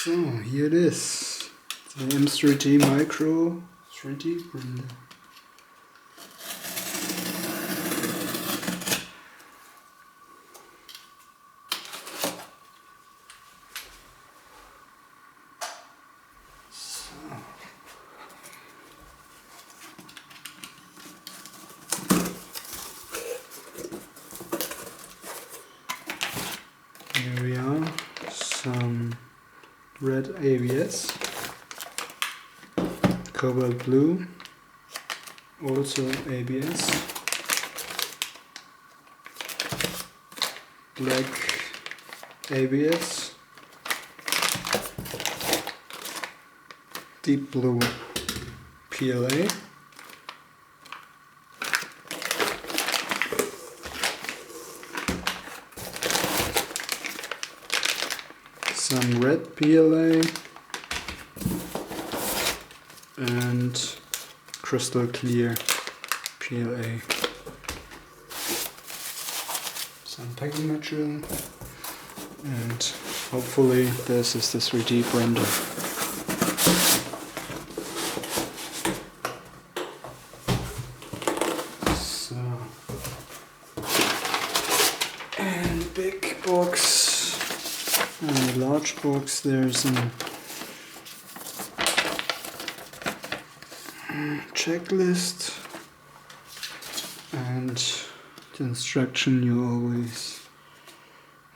So here it is, the M3D Micro 3D printer. Here we are, some red ABS, cobalt blue, also ABS, black ABS, deep blue PLA, some red PLA, and crystal clear PLA. Some packing material, and hopefully this is the 3D printer. So, and big box and a large box, there's a checklist and the instruction you always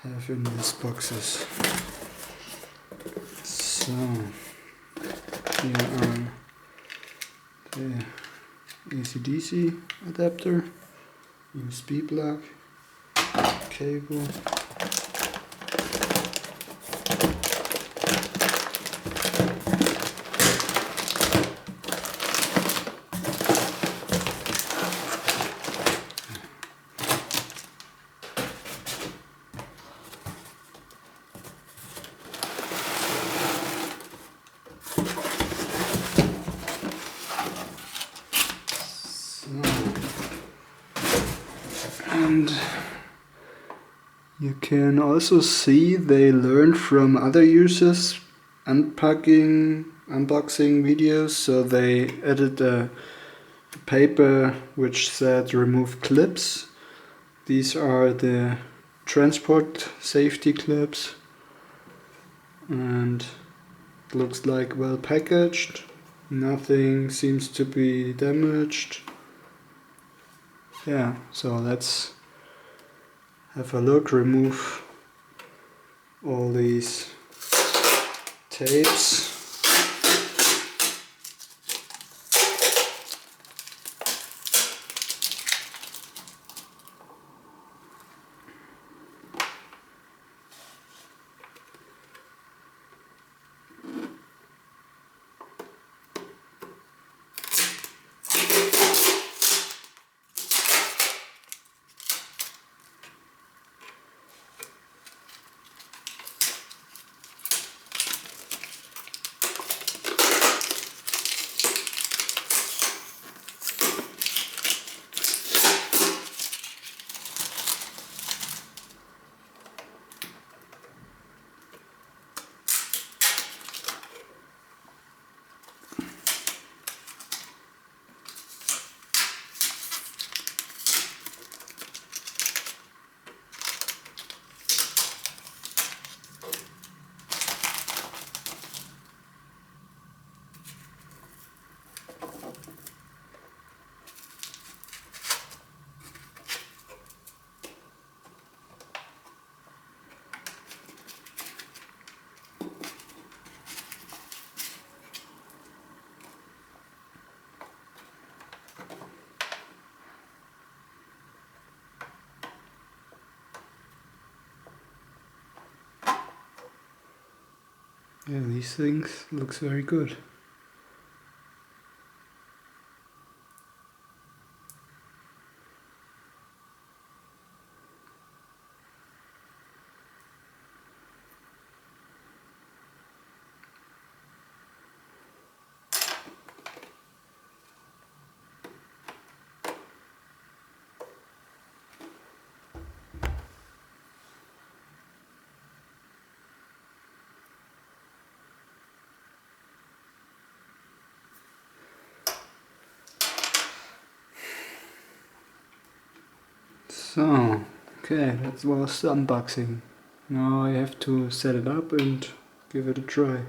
have in these boxes. So here are the AC/DC adapter, USB plug, cable, and you can also see they learned from other users unboxing videos, so they added a paper which said remove clips. These are the transport safety clips, and it looks like well packaged, nothing seems to be damaged. Yeah, so let's have a look, remove all these tapes. Yeah, these things looks very good. So, okay, that was the unboxing. Now I have to set it up and give it a try.